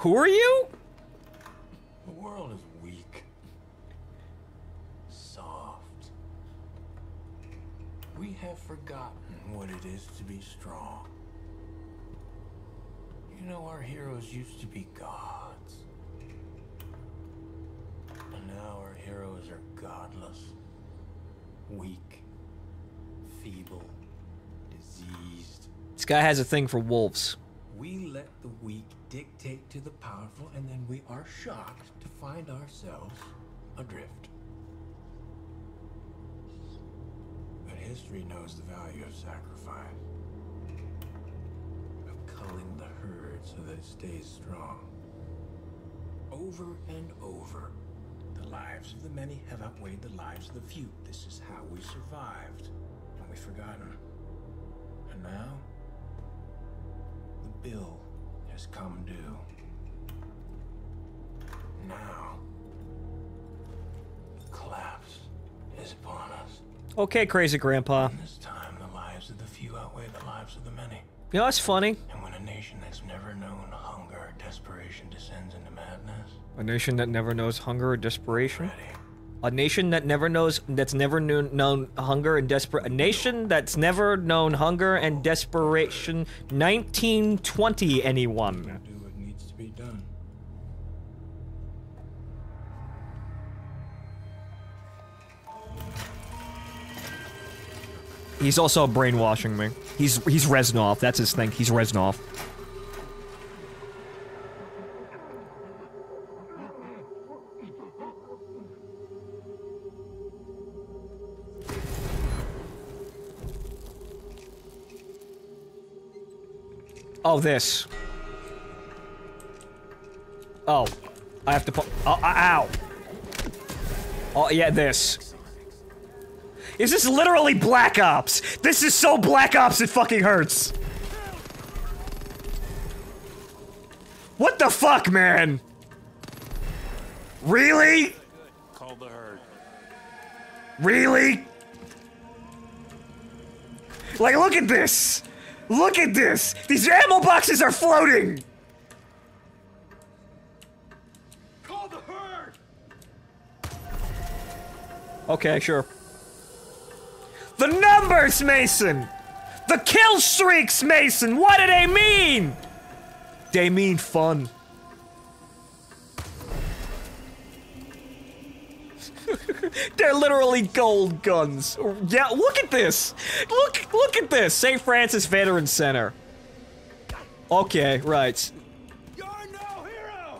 Who are you? The world is weak. Soft. We have forgotten what it is to be strong. You know, our heroes used to be gods. And now our heroes are godless. Weak. Feeble. Diseased. This guy has a thing for wolves. We let the weak dictate to the powerful, and then we are shocked to find ourselves adrift. But history knows the value of sacrifice, of culling the herd so that it stays strong. Over and over, the lives of the many have outweighed the lives of the few. This is how we survived, and we've forgotten. And now, the bill has come due. Now, the collapse is upon us. Okay, crazy grandpa. And this time, the lives of the few outweigh the lives of the many. You know, that's funny. And when a nation that's never known hunger or desperation descends into madness, A nation that never knows hunger or desperation. ready. A nation that never known hunger and desperate. A nation that's never known hunger and desperation. 1920, anyone? Do what needs to be done. He's also brainwashing me. He's Reznov. That's his thing. He's Reznov. Oh, this. Oh. I have to put. Oh, ow. Oh, yeah, this. Is this literally Black Ops? This is so Black Ops it fucking hurts. What the fuck, man? Really? Call the herd. Really? Like, look at this! Look at this! These ammo boxes are floating! Call the herd! Okay, sure. The numbers, Mason! The kill streaks, Mason! What do they mean? They mean fun. They're literally gold guns. Yeah, look at this! Look at this! St. Francis Veteran Center. Okay, right. You're no hero!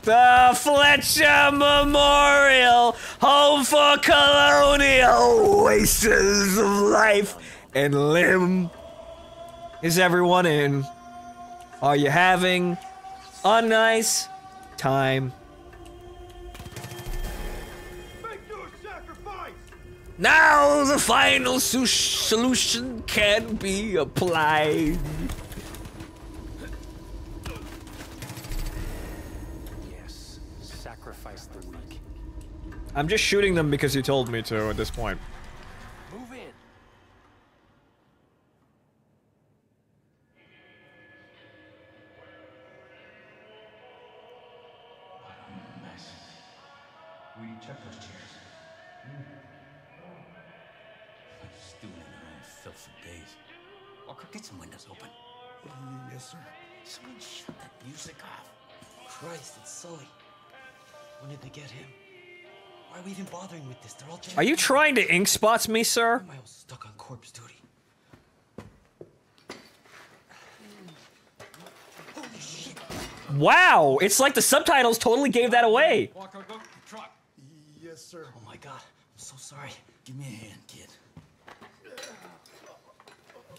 The Fletcher Memorial, home for colonial oases of life and limb. Is everyone in? Are you having a nice time? Make your sacrifice! Now the final solution can be applied. Yes, sacrifice the weak. I'm just shooting them because you told me to at this point. Move in. We check those chairs. Stewing in their own filth for days. Walker, get some windows open. Yes, sir. Someone shut that music off. Christ, it's Sully. When did they get him? Why are we even bothering with this? They're all dead. Are you trying to ink spots me, sir? Why am I all stuck on corpse duty? Holy shit! Wow, it's like the subtitles totally gave that away. Walker, go to the truck. Yes, sir. Oh my god, I'm so sorry. Give me a hand, kid.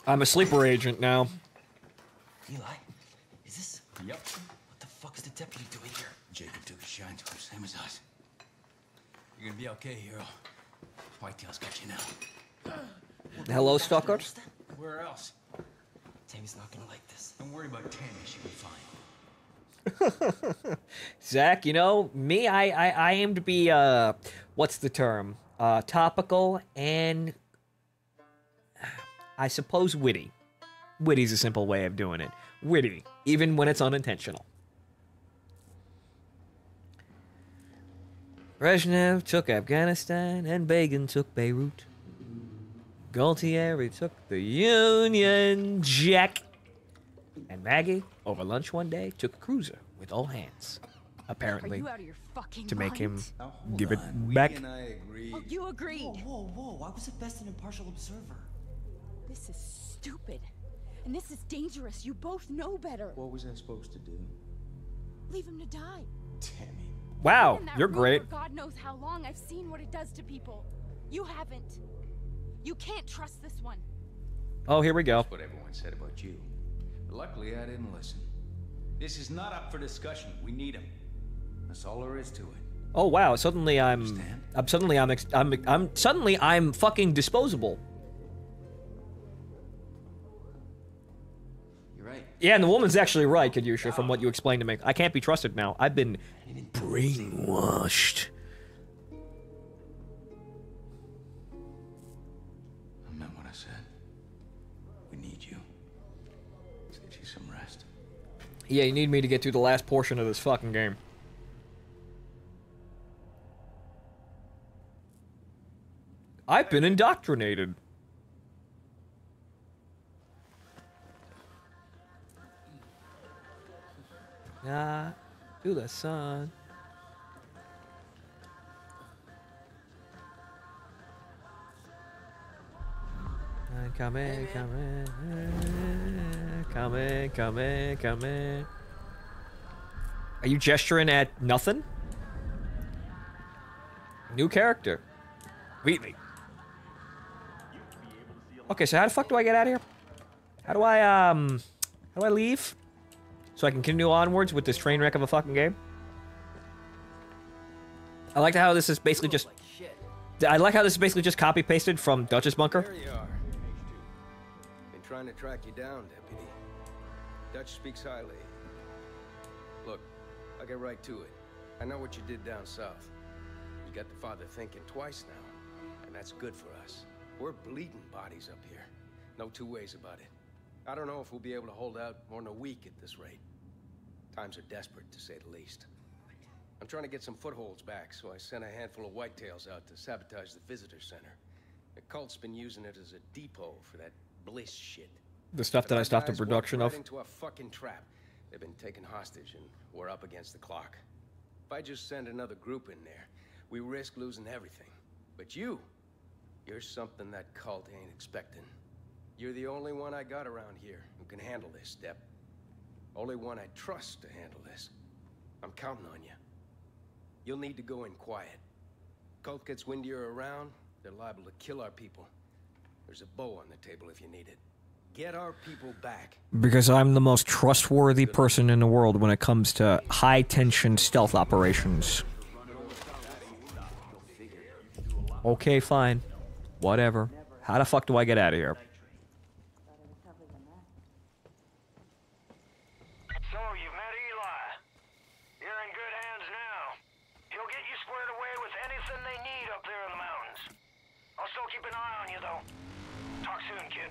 I'm a sleeper agent now. Eli, is this? Yep. What the fuck is the deputy doing here? Jacob took a shine to him, same as us. You're gonna be okay, hero. Whitetail's got you now. Hello, stalkers. Where else? Tammy's not gonna like this. Don't worry about Tammy, she'll be fine. Zach, you know, me, I aim to be, what's the term? Topical and I suppose witty. Witty's a simple way of doing it. Witty, even when it's unintentional. Brezhnev took Afghanistan and Begin took Beirut. Galtieri took the Union Jack. And Maggie, over lunch one day, took a cruiser with all hands. Apparently, Are you out of your fucking to make him mind? give it We back. and I agreed. Oh, you agreed. Whoa. I was at best an impartial observer. This is stupid. And this is dangerous. You both know better. What was I supposed to do? Leave him to die. Tammy. Wow, In that you're room great. for God knows how long I've seen what it does to people. You haven't. You can't trust this one. Oh, here we go. That's what everyone said about you. But luckily, I didn't listen. This is not up for discussion. We need him. That's all there is to it. Oh wow, suddenly I'm Understand? suddenly I'm fucking disposable. You're right. Yeah, and the woman's actually right, Kadyusha, from what you explained to me. I can't be trusted now. I've been brainwashed. I meant what I said. We need you. Let's get you some rest. Yeah, you need me to get through the last portion of this fucking game. I've been indoctrinated. Ah, to the sun. Coming. Are you gesturing at nothing? New character. Wheatley. Okay, so how the fuck do I get out of here? How do I leave? So I can continue onwards with this train wreck of a fucking game? I like how this is basically just... I like how this is basically just copy-pasted from Dutch's Bunker. There you are. Been trying to track you down, Deputy. Dutch speaks highly. Look, I'll get right to it. I know what you did down south. You got the father thinking twice now, and that's good for us. We're bleeding bodies up here. No two ways about it. I don't know if we'll be able to hold out more than a week at this rate. Times are desperate, to say the least. I'm trying to get some footholds back, so I sent a handful of whitetails out to sabotage the visitor center. The cult's been using it as a depot for that bliss shit. The stuff that I stopped the Guys walked production right of. into a fucking trap. They've been taken hostage, and we're up against the clock. If I just send another group in there, we risk losing everything. But you're something that cult ain't expecting. You're the only one I got around here who can handle this, Step. Only one I trust to handle this. I'm counting on you. You'll need to go in quiet. Cult gets windier around, they're liable to kill our people. There's a bow on the table if you need it. Get our people back. Because I'm the most trustworthy person in the world when it comes to high-tension stealth operations. Okay, fine. Whatever. How the fuck do I get out of here? So, you've met Eli. You're in good hands now. He'll get you squared away with anything they need up there in the mountains. I'll still keep an eye on you, though. Talk soon, kid.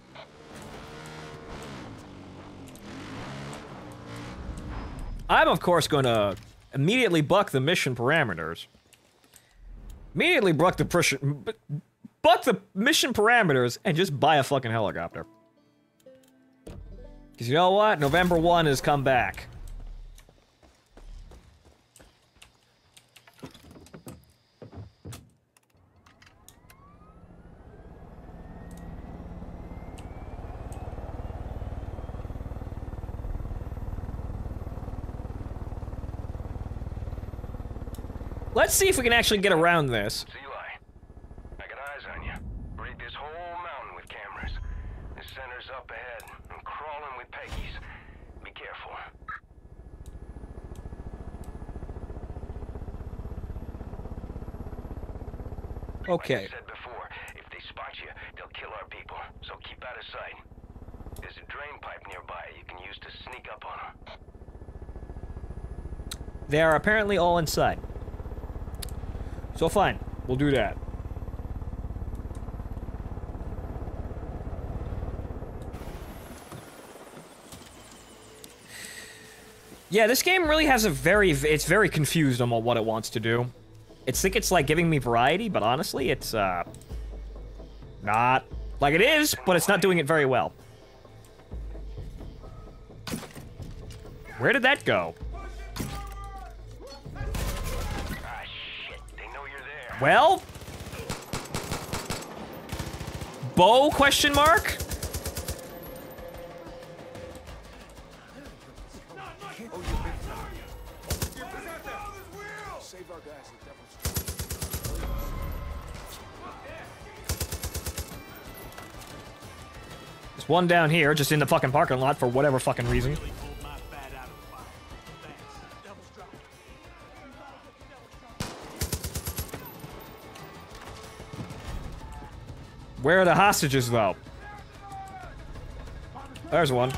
I'm, of course, gonna immediately buck the mission parameters. Immediately buck the mission parameters and just buy a fucking helicopter. Because you know what? November 1 has come back. Let's see if we can actually get around this. It's Eli. I got eyes on you. Rigged this whole mountain with cameras. The center's up ahead. I'm crawling with Peggy's. Be careful. Okay. Like I said before, if they spot you, they'll kill our people. So keep out of sight. There's a drain pipe nearby you can use to sneak up on them. They are apparently all inside. So fine, we'll do that. Yeah, this game really has a it's very confused on what it wants to do. It's like giving me variety, but honestly, it's, not like it is, but it's not doing it very well. Where did that go? Ah, shit. They know you're there. Well? Bow, question mark? Save our guys at Devil's There's one down here, just in the fucking parking lot for whatever fucking reason. Where are the hostages, though? There's one. We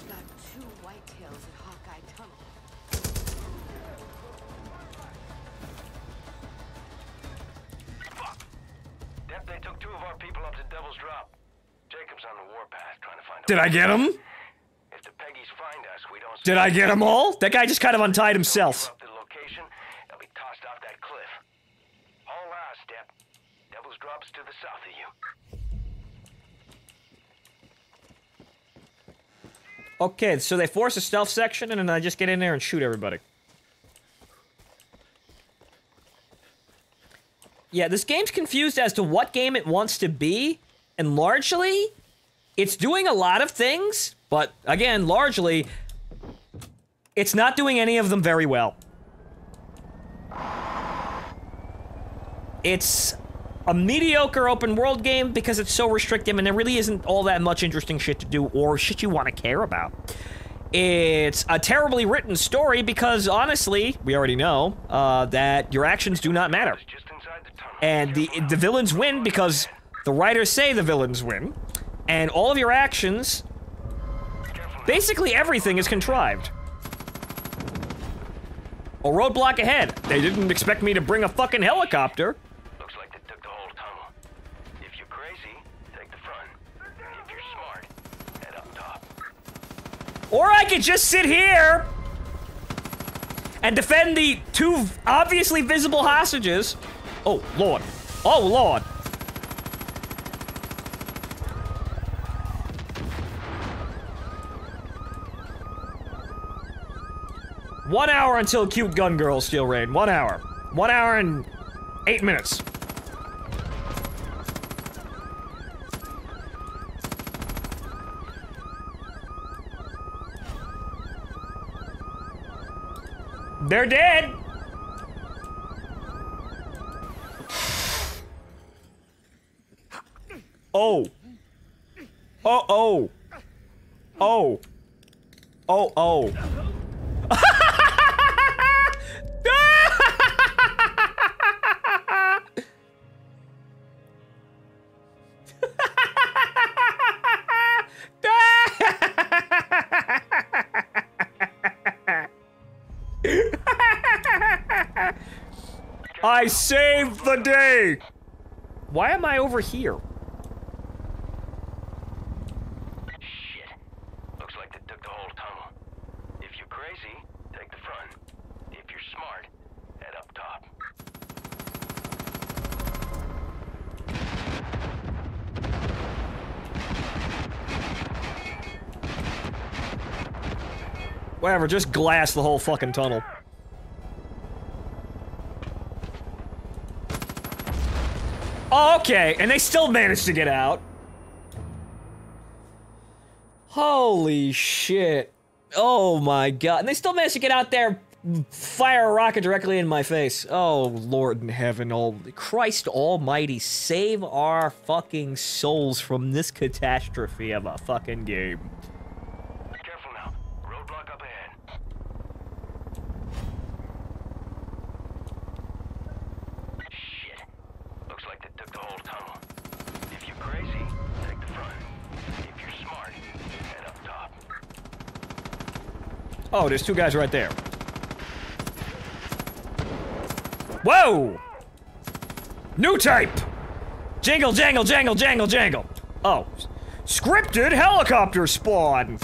got 2 whitetails at Hawkeye Tunnel. Fuck! Dep, they took 2 of our people up to Devil's Drop. Jacob's on the warpath trying to find Did I get him? If the Peggies find us, we don't... Did I get them all? That guy just kind of untied himself. Up the location, they'll be tossed off that cliff. All eyes, Dep. Devil's Drop's to the south of you. Okay, so they force a stealth section, and then I just get in there and shoot everybody. Yeah, this game's confused as to what game it wants to be, and largely, it's doing a lot of things, but again, largely, it's not doing any of them very well. It's a mediocre open world game because it's so restrictive and there really isn't all that much interesting shit to do or shit you want to care about. It's a terribly written story because, honestly, we already know that your actions do not matter. Just inside the tunnel. And the villains win because the writers say the villains win. And all of your actions, basically everything is contrived. A roadblock ahead. They didn't expect me to bring a fucking helicopter. Looks like they took the whole tunnel. If you're crazy, take the front. If you're smart, head up top. Or I could just sit here and defend the 2 obviously visible hostages. Oh, Lord. Oh, Lord. One hour until cute gun girls steal raid. 1 hour. 1 hour and 8 minutes. They're dead. Oh. Oh, oh. Oh. Oh, oh. I saved the day! Why am I over here? Shit. Looks like they took the whole tunnel. If you're crazy, take the front. If you're smart, head up top. Whatever, just glass the whole fucking tunnel. Oh, okay, and they still managed to get out. Holy shit. Oh my god. And they still managed to get out there, fire a rocket directly in my face. Oh, Lord in heaven, oh, Christ almighty, save our fucking souls from this catastrophe of a fucking game. Careful now. Roadblock up ahead. Shit. Looks like they took the whole tunnel. If you're crazy, take the front. If you're smart, head up top. Oh, there's 2 guys right there. Whoa! New type! Jingle, jangle, jangle, jangle, jangle. Oh. Scripted helicopter spawn!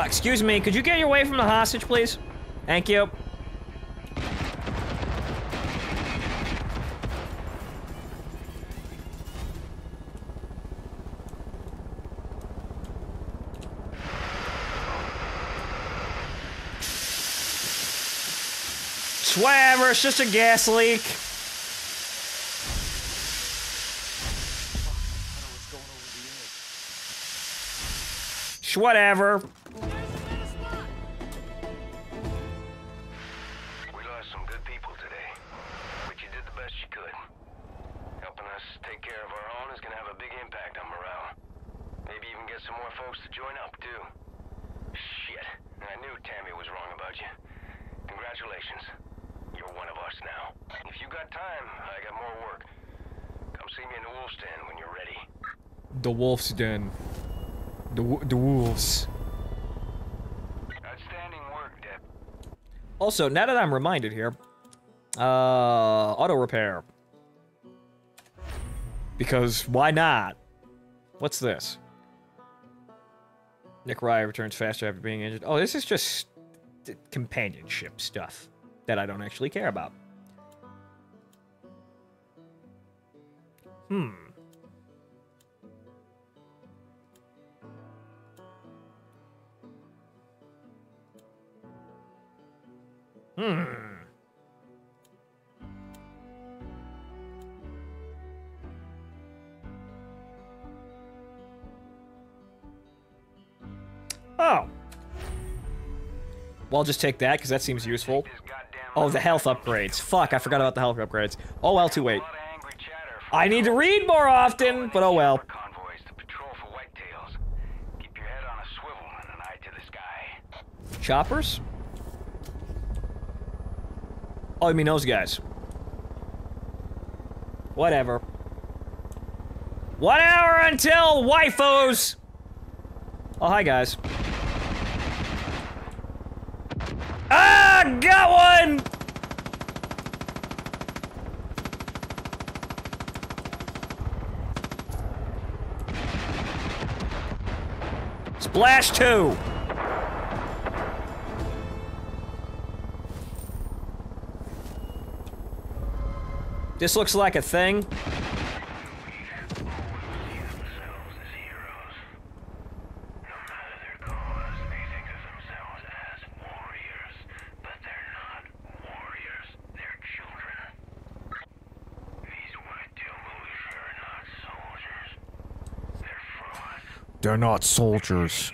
Excuse me, could you get away from the hostage, please? Thank you. Whatever, it's just a gas leak. Whatever. We lost some good people today, but you did the best you could. Helping us take care of our own is gonna have a big impact on morale. Maybe even get some more folks to join up, too. Shit, I knew Tammy was wrong about you. Congratulations. You're one of us now. If you got time, I got more work. Come see me in the Wolf's Den when you're ready. The Wolf's Den. The wolves. Outstanding work, Deb. Also, now that I'm reminded here, auto repair. Because why not? What's this? Nick Rye returns faster after being injured. Oh, this is just companionship stuff that I don't actually care about. Hmm. Oh. Well, I'll just take that, because that seems useful. Oh, the health upgrades. Fuck, I forgot about the health upgrades. Oh well, too late. I need to read more often, but oh well. Choppers? Oh, I mean those guys. Whatever. 1 hour until waifus! Oh, hi guys. Ah, got one! Splash 2! This looks like a thing. They're not soldiers.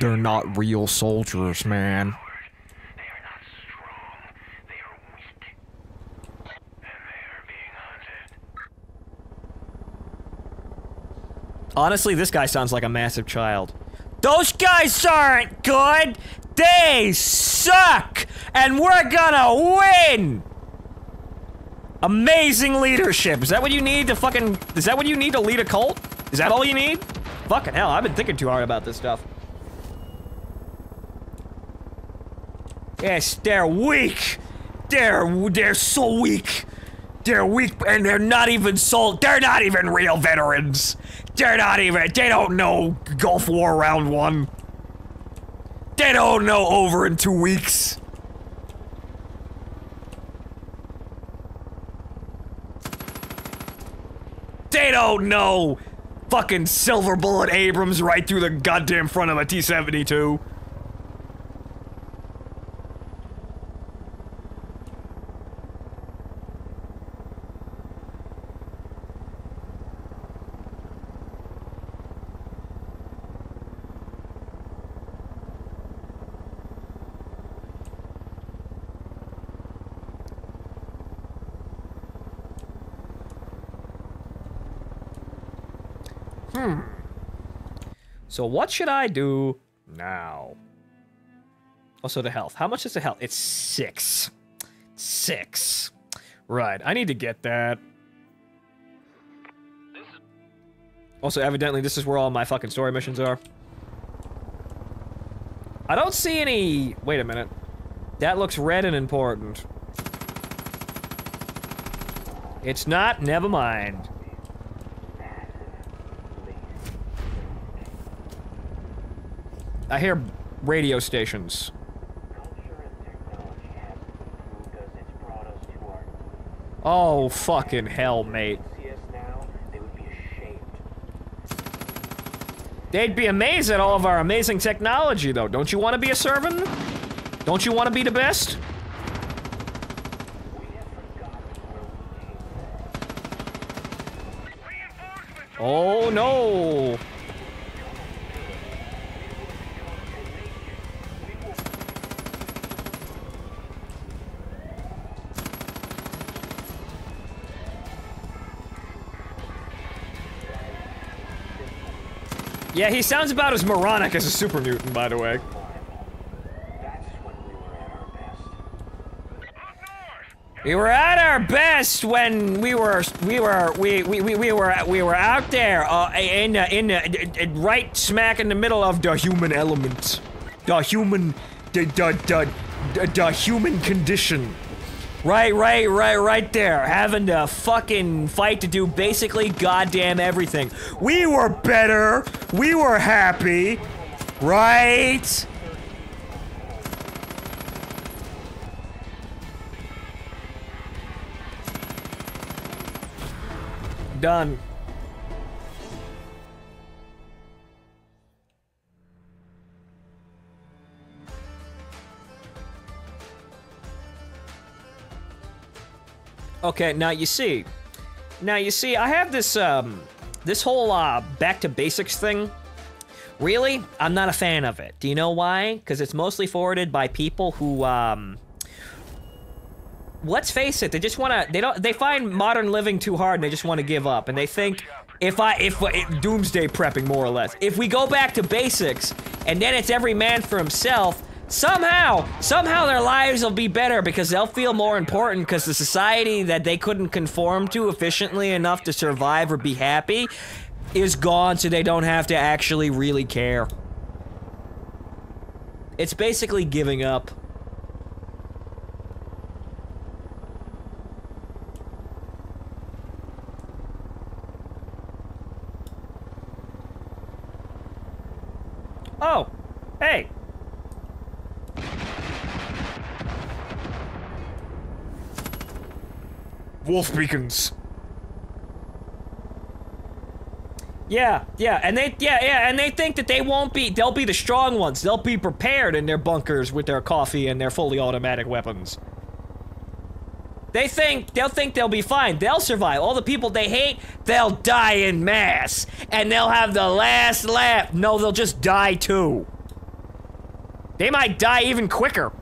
They're not real soldiers, man. Honestly, this guy sounds like a massive child. Those guys aren't good! They suck! And we're gonna win! Amazing leadership. Is that what you need to fucking... Is that what you need to lead a cult? Is that all you need? Fucking hell, I've been thinking too hard about this stuff. Yes, they're weak! They're so weak! They're weak, and they're not even real veterans! They don't know Gulf War Round 1. They don't know over in 2 weeks. They don't know fucking Silver Bullet Abrams right through the goddamn front of a T-72. So what should I do now? Also the health. How much is the health? It's 6. 6. Right, I need to get that. Also, evidently, this is where all my fucking story missions are. I don't see any... Wait a minute. That looks red and important. It's not, never mind. I hear radio stations. Oh, fucking hell, mate. They'd be amazed at all of our amazing technology, though. Don't you want to be a servant? Don't you want to be the best? Oh, no. Yeah, he sounds about as moronic as a super mutant, by the way. We were at our best when we were out there, right smack in the middle of the human element, the human condition. Right there, having to fucking fight to do basically goddamn everything. We were better, we were happy, right? Done. Okay, now you see, I have this, this whole, back to basics thing. Really, I'm not a fan of it. Do you know why? Because it's mostly forwarded by people who, let's face it, they just wanna, they find modern living too hard and they just wanna give up. And they think, if doomsday prepping, more or less. If we go back to basics, and then it's every man for himself, somehow their lives will be better because they'll feel more important because the society that they couldn't conform to efficiently enough to survive or be happy is gone, so they don't have to actually really care. It's basically giving up. Oh, hey. Wolf beacons. Yeah, and they think that they'll be the strong ones. They'll be prepared in their bunkers with their coffee and their fully automatic weapons. They'll think they'll be fine. They'll survive. All the people they hate, they'll die in mass. And they'll have the last laugh. No, they'll just die too. They might die even quicker.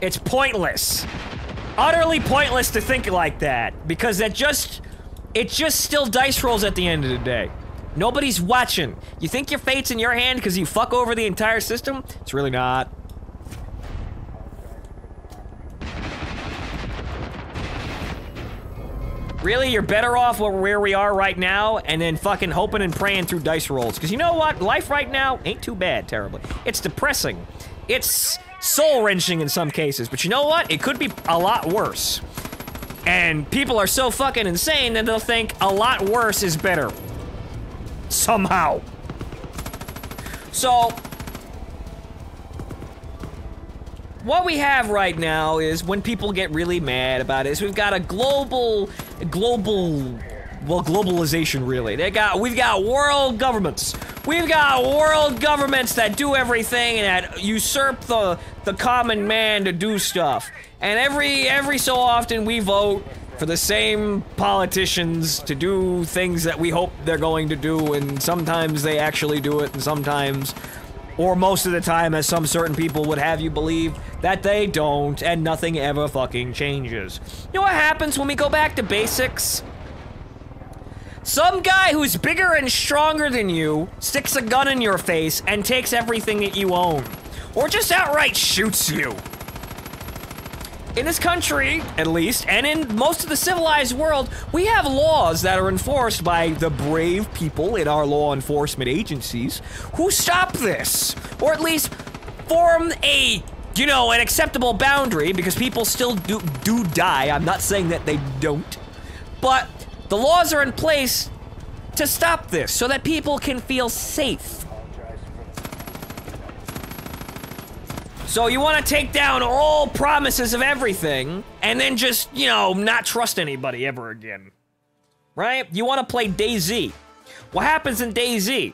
It's pointless. Utterly pointless to think like that. Because it's just still dice rolls at the end of the day. Nobody's watching. You think your fate's in your hand because you fuck over the entire system? It's really not. Really, you're better off where we are right now and then fucking hoping and praying through dice rolls. Because you know what? Life right now ain't too bad, terribly. It's depressing. It's soul-wrenching in some cases. But you know what? It could be a lot worse. And people are so fucking insane that they'll think a lot worse is better. Somehow. So, what we have right now is when people get really mad about it is we've got a globalization really. We've got world governments. We've got world governments that do everything and that usurp the common man to do stuff. And every so often we vote for the same politicians to do things that we hope they're going to do, and sometimes they actually do it, and sometimes, or most of the time, as some certain people would have you believe, that they don't, and nothing ever fucking changes. You know what happens when we go back to basics? Some guy who's bigger and stronger than you sticks a gun in your face and takes everything that you own. Or just outright shoots you. In this country, at least, and in most of the civilized world, we have laws that are enforced by the brave people in our law enforcement agencies who stop this, or at least form a you know, an acceptable boundary, because people still do die. I'm not saying that they don't. But the laws are in place to stop this, so that people can feel safe. So you want to take down all promises of everything, and then just, you know, not trust anybody ever again. Right? You want to play DayZ. What happens in DayZ?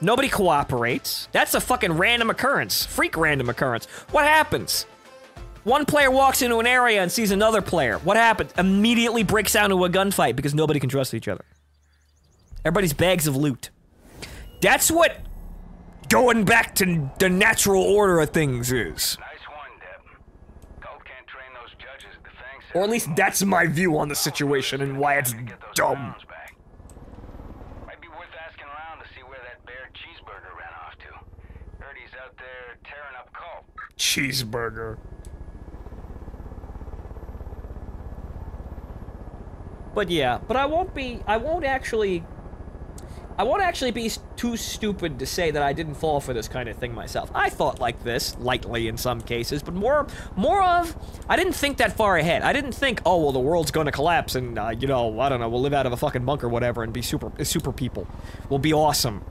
Nobody cooperates. That's a fucking random occurrence. Freak random occurrence. What happens? One player walks into an area and sees another player. What happens? Immediately breaks out into a gunfight because nobody can trust each other. Everybody's bags of loot. That's what going back to the natural order of things is. Nice one, Deb. Cult can't train those judges at the Fang Or at least that's my view on the situation and why it's dumb. Might be worth asking around to see where that bear cheeseburger ran off to. Heard he's out there tearing up Cult. Cheeseburger. But yeah, but I won't actually be too stupid to say that I didn't fall for this kind of thing myself. I thought like this, lightly in some cases, but more of, I didn't think that far ahead. I didn't think, oh, well, the world's gonna collapse and, you know, I don't know, we'll live out of a fucking bunker or whatever and be super people. We'll be awesome.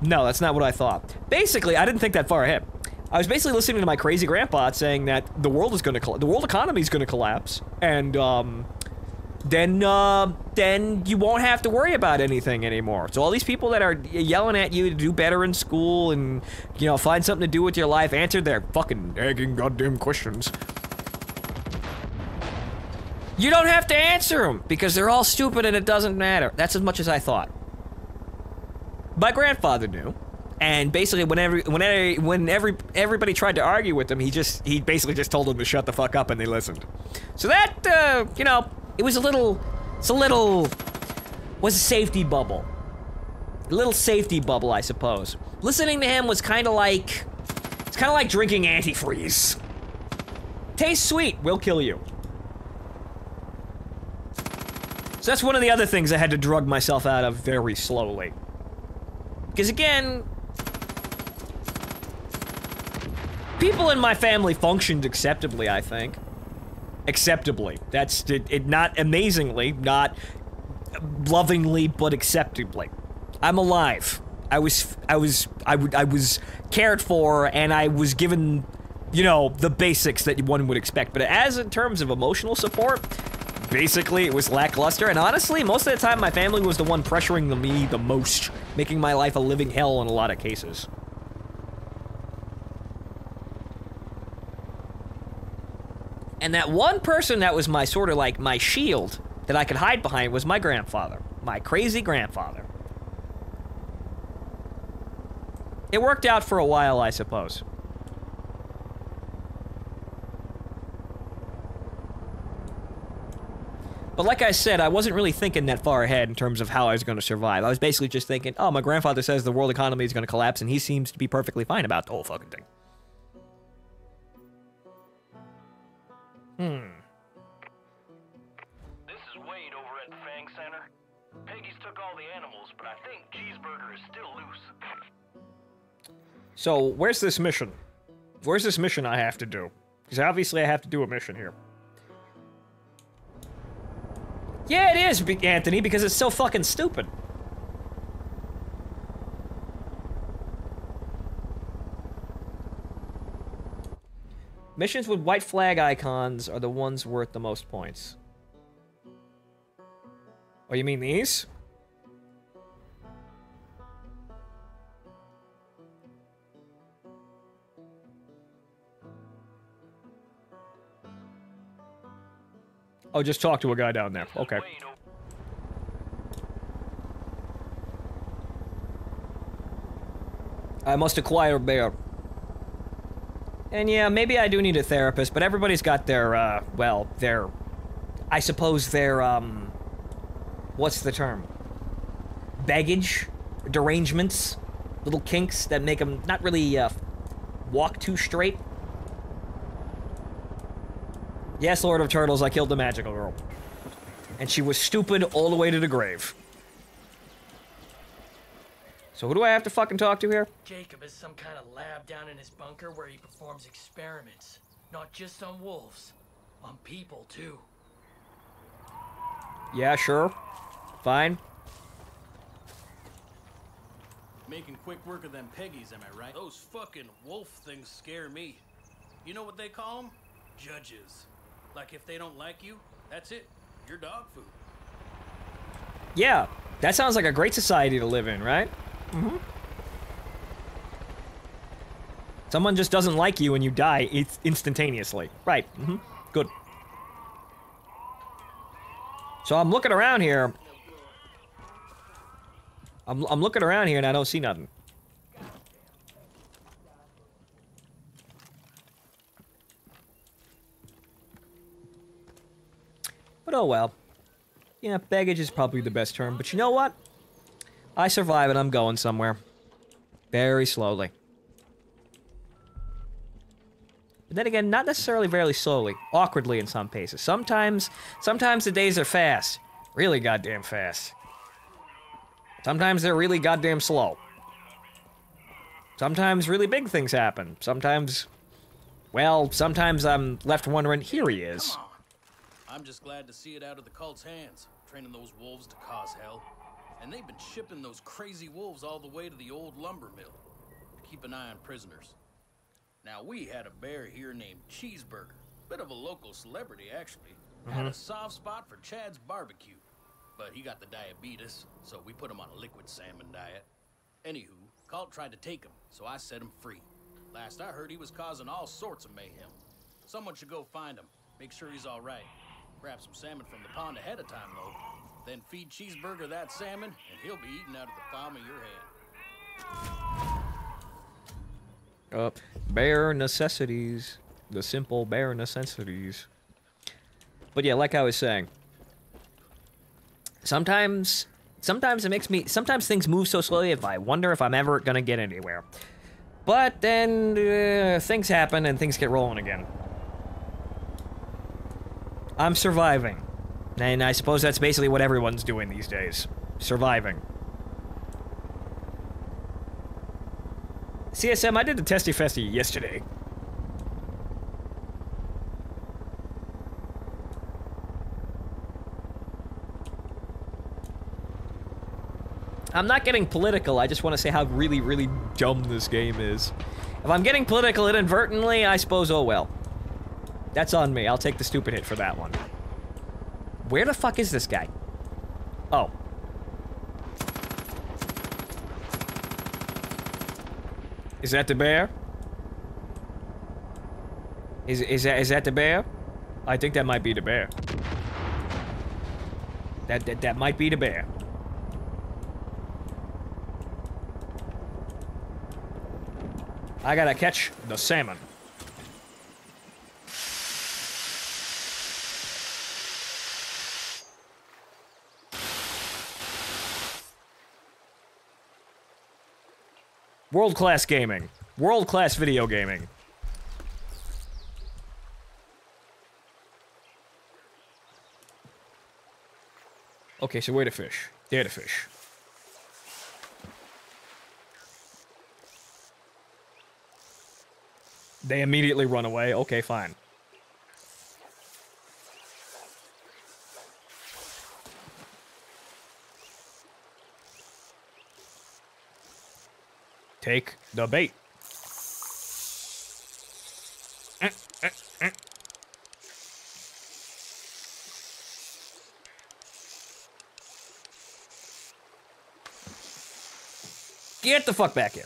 No, that's not what I thought. Basically, I didn't think that far ahead. I was basically listening to my crazy grandpa saying that the world economy is gonna collapse, and, then you won't have to worry about anything anymore. So all these people that are yelling at you to do better in school and, you know, find something to do with your life, answer their fucking nagging goddamn questions. You don't have to answer them, because they're all stupid and it doesn't matter. That's as much as I thought. My grandfather knew, and basically when everybody tried to argue with him, he basically just told them to shut the fuck up and they listened. So that, you know, it was a safety bubble. A little safety bubble, I suppose. Listening to him was kind of like, it's kind of like drinking antifreeze. Tastes sweet, will kill you. So that's one of the other things I had to drug myself out of very slowly. Because again, people in my family functioned acceptably, I think. Acceptably. That's it, not amazingly, not lovingly, but acceptably. I'm alive. I was cared for, and I was given, you know, the basics that one would expect. But as in terms of emotional support, basically it was lackluster. And honestly, most of the time my family was the one pressuring me the most, making my life a living hell in a lot of cases. And that one person that was my sort of like my shield that I could hide behind was my grandfather. My crazy grandfather. It worked out for a while, I suppose. But like I said, I wasn't really thinking that far ahead in terms of how I was going to survive. I was basically just thinking, oh, my grandfather says the world economy is going to collapse, and he seems to be perfectly fine about the whole fucking thing. This is Wade over at the Fang Center. Peggy's took all the animals, but I think Cheeseburger is still loose. So, where's this mission? Where's this mission I have to do? Because obviously I have to do a mission here. Yeah, it is, Anthony, because it's so fucking stupid. Missions with white flag icons are the ones worth the most points. Oh, you mean these? Oh, just talk to a guy down there. Okay. I must acquire a bear. And yeah, maybe I do need a therapist, but everybody's got their, well, their... I suppose their, what's the term? Baggage? Derangements? Little kinks that make them not really, walk too straight? Yes, Lord of Turtles, I killed the magical girl. And she was stupid all the way to the grave. So who do I have to fucking talk to here? Jacob has some kind of lab down in his bunker where he performs experiments. Not just on wolves, on people too. Yeah, sure. Fine. Making quick work of them Peggies, am I right? Those fucking wolf things scare me. You know what they call them? Judges. Like if they don't like you, that's it. You're dog food. Yeah, that sounds like a great society to live in, right? Mm-hmm. Someone just doesn't like you and you die instantaneously. Right, mm-hmm. Good. So I'm looking around here. I'm looking around here and I don't see nothing. But oh well. Yeah, baggage is probably the best term, but you know what? I survive and I'm going somewhere. Very slowly. But then again, not necessarily very slowly. Awkwardly in some cases. Sometimes the days are fast. Really goddamn fast. Sometimes they're really goddamn slow. Sometimes really big things happen. Sometimes, well, sometimes I'm left wondering, here he is. Come on. I'm just glad to see it out of the cult's hands, training those wolves to cause hell. And they've been shipping those crazy wolves all the way to the old lumber mill to keep an eye on prisoners. Now, we had a bear here named Cheeseburger. Bit of a local celebrity, actually. Had a soft spot for Chad's barbecue. But he got the diabetes, so we put him on a liquid salmon diet. Anywho, Cult tried to take him, so I set him free. Last I heard, he was causing all sorts of mayhem. Someone should go find him, make sure he's all right. Grab some salmon from the pond ahead of time, though. Then feed Cheeseburger that salmon, and he'll be eating out of the palm of your hand. Bare necessities. The simple bare necessities. But yeah, like I was saying. Sometimes it makes me... Sometimes things move so slowly if I wonder if I'm ever gonna get anywhere. But then things happen and things get rolling again. I'm surviving. And I suppose that's basically what everyone's doing these days. Surviving. CSM, I did the Testy Festy yesterday. I'm not getting political, I just want to say how really, really dumb this game is. If I'm getting political inadvertently, I suppose, oh well. That's on me, I'll take the stupid hit for that one. Where the fuck is this guy? Oh. Is that the bear? Is that the bear? I think that might be the bear. That might be the bear. I gotta catch the salmon. World-class gaming. World-class video gaming. Okay, so where to fish? There to fish. They immediately run away. Okay, fine. Take the bait. Get the fuck back here.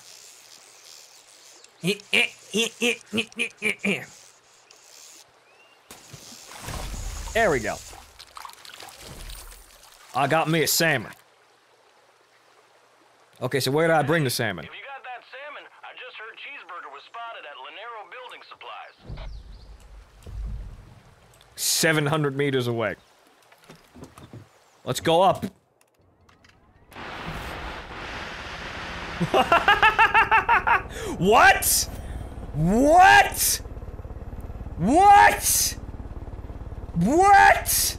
There we go. I got me a salmon. Okay, so where did I bring the salmon? If you got that salmon, I just heard Cheeseburger was spotted at Lanero Building Supplies. 700 meters away. Let's go up. What? What? What? What?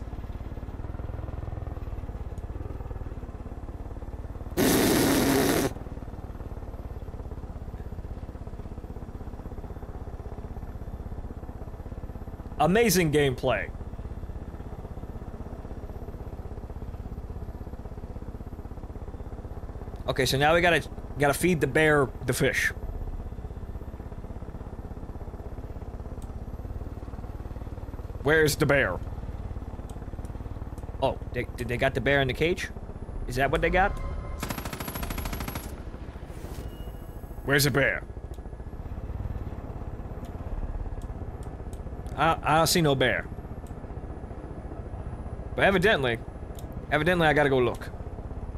Amazing gameplay. Okay, so now we gotta feed the bear the fish. Where's the bear? Oh, did they got the bear in the cage? Is that what they got? Where's the bear? I don't see no bear. But evidently I gotta go look.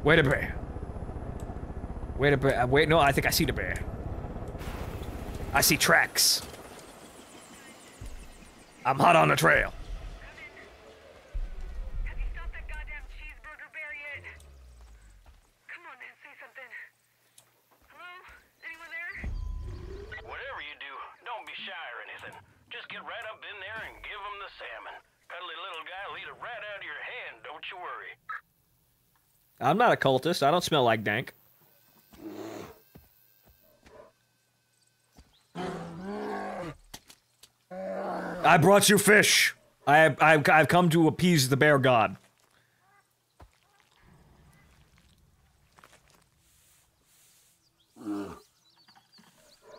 Where the bear? Where the bear? Wait, no, I think I see the bear. I see tracks. I'm hot on the trail. Have you stopped that goddamn cheeseburger bear yet? Come on, man, say something. Hello? Anyone there? Whatever you do, don't be shy or anything. Just get right up in there and give him the salmon. Cuddly little guy will eat it right out of your hand, don't you worry. I'm not a cultist. I don't smell like dank. I brought you fish. I've come to appease the bear god.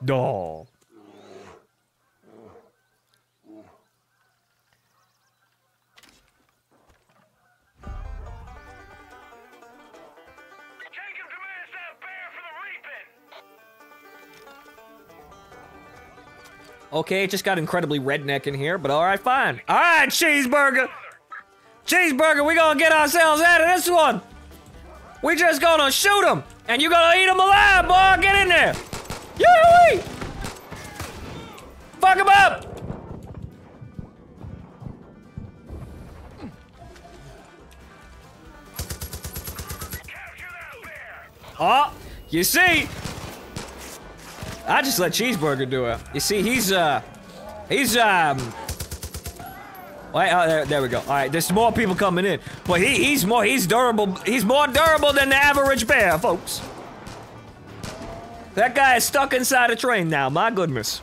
Doll. Okay, it just got incredibly redneck in here, but alright, fine. Alright, cheeseburger! Cheeseburger, we gonna get ourselves out of this one! We just gonna shoot him! And you gonna eat him alive, boy! Get in there! Yoo-wee! Fuck him up! Oh, you see? I just let Cheeseburger do it. You see, wait, oh, there we go. All right, there's more people coming in, but he's more durable. He's more durable than the average bear, folks. That guy is stuck inside a train now. My goodness,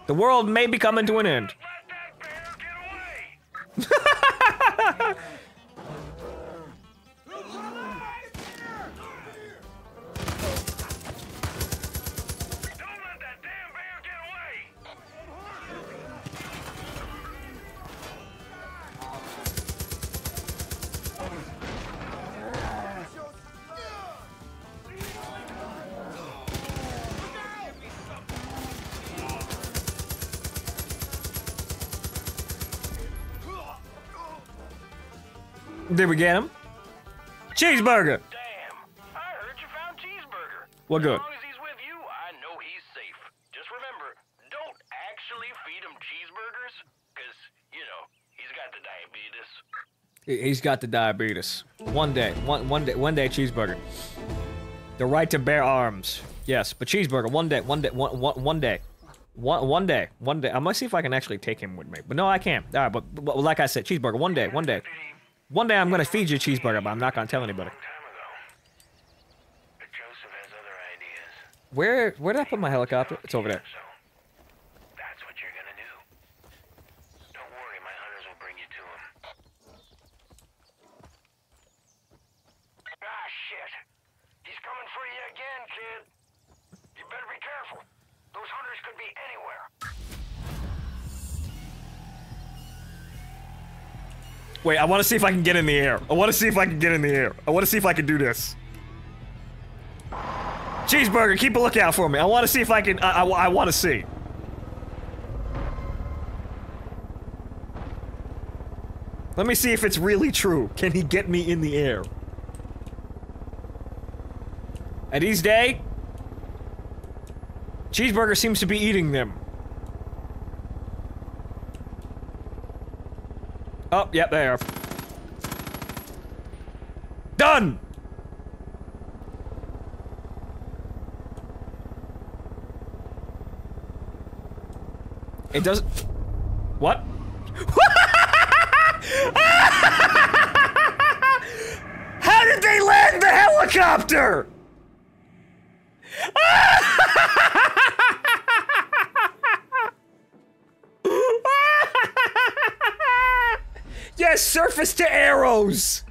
the world may be coming to an end. Did we get him? Cheeseburger! Damn! I heard you found Cheeseburger. What good? As long as he's with you, I know he's safe. Just remember, don't actually feed him cheeseburgers, because, you know, he's got the diabetes. He's got the diabetes. One day, Cheeseburger. The right to bear arms. Yes, but Cheeseburger, one day. I'm gonna see if I can actually take him with me. But no, I can't. All right, but like I said, Cheeseburger, one day. One day I'm gonna feed you Cheeseburger, but I'm not gonna tell anybody. Where did I put my helicopter? It's over there. That's what you're gonna do. Don't worry, my hunters will bring you to him. Ah, shit. He's coming for you again, kid. You better be careful. Those hunters could be anywhere. Wait, I want to see if I can get in the air. I want to see if I can get in the air. I want to see if I can do this. Cheeseburger, keep a lookout for me. I want to see if I can. I want to see. Let me see if it's really true. Can he get me in the air? At East Day, Cheeseburger seems to be eating them. Oh, yep, there. Done! It doesn't... What? How did they land the helicopter? Yes, surface to arrows!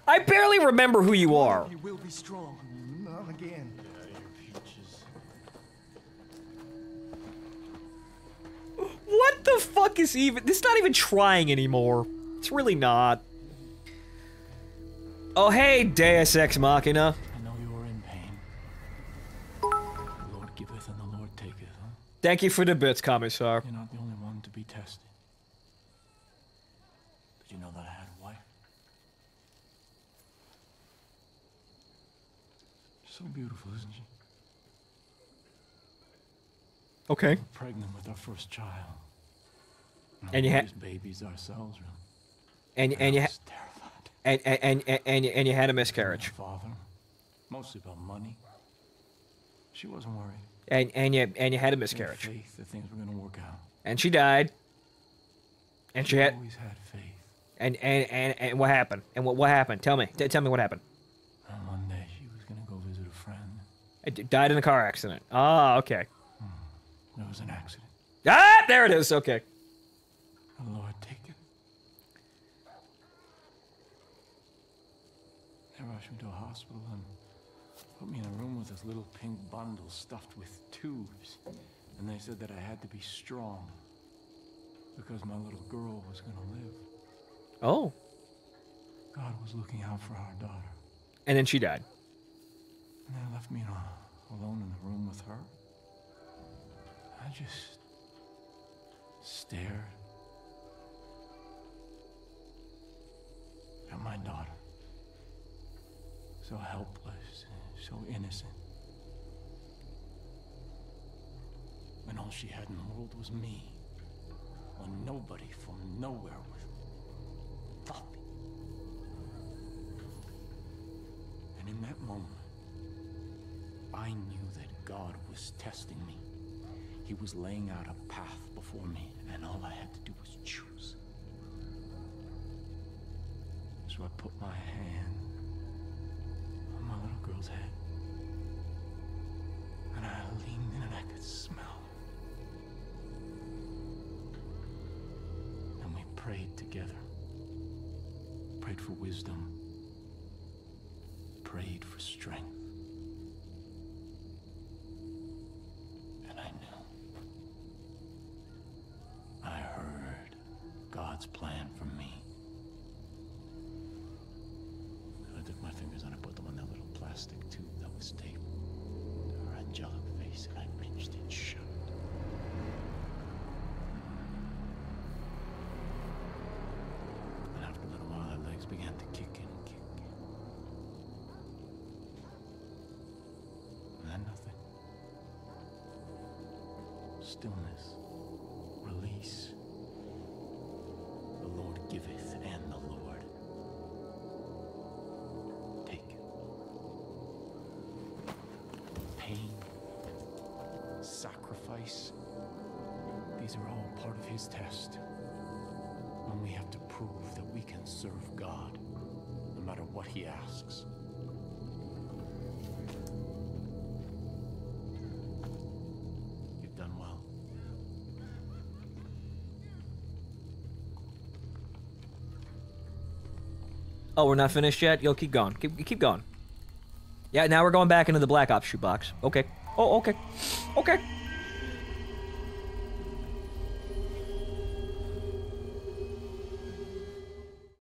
I barely remember who you are. You will be strong. Not again. What the fuck is even... This is not even trying anymore. It's really not. Oh, hey, Deus Ex Machina. I know you are in pain. The Lord giveth and the Lord taketh, huh? Thank you for the bits, Commissar. You're not the only one to be tested. Did you know that I had a wife? So beautiful, isn't she? Okay. We're pregnant with our first child. And you had babies ourselves, really. and you was terrified. and you had a miscarriage. My father, mostly about money. She wasn't worried. And you had a miscarriage. Faith that things were gonna work out. And she died. And she had always had faith. And what happened? And what happened? Tell me. Tell me what happened. And one day she was gonna go visit a friend. It died in a car accident. Ah, okay. There was an accident. Ah, there it is. Okay. The Lord take it. They rushed me to a hospital and put me in a room with this little pink bundle stuffed with tubes. And they said that I had to be strong because my little girl was gonna live. Oh. God was looking out for our daughter. And then she died. And they left me alone in the room with her. I just stared at my daughter. So helpless, so innocent. When all she had in the world was me. When nobody from nowhere thought me. And in that moment, I knew that God was testing me. He was laying out a path before me, and all I had to do was choose. So I put my hand on my little girl's head, and I leaned in and I could smell. And we prayed together. Prayed for wisdom. Prayed for strength. God's plan for me. I took my fingers and I put them on that little plastic tube that was stapled to her angelic face, and I wrenched it shut. And after a little while, her legs began to kick and kick. And then nothing. Stillness. Release. The Lord giveth, and the Lord taketh. Pain, sacrifice, these are all part of His test. When we have to prove that we can serve God, no matter what He asks. You've done well. Oh, we're not finished yet? Yo, keep going. Keep going. Yeah, now we're going back into the Black Ops shoebox. Okay. Oh, okay. Okay.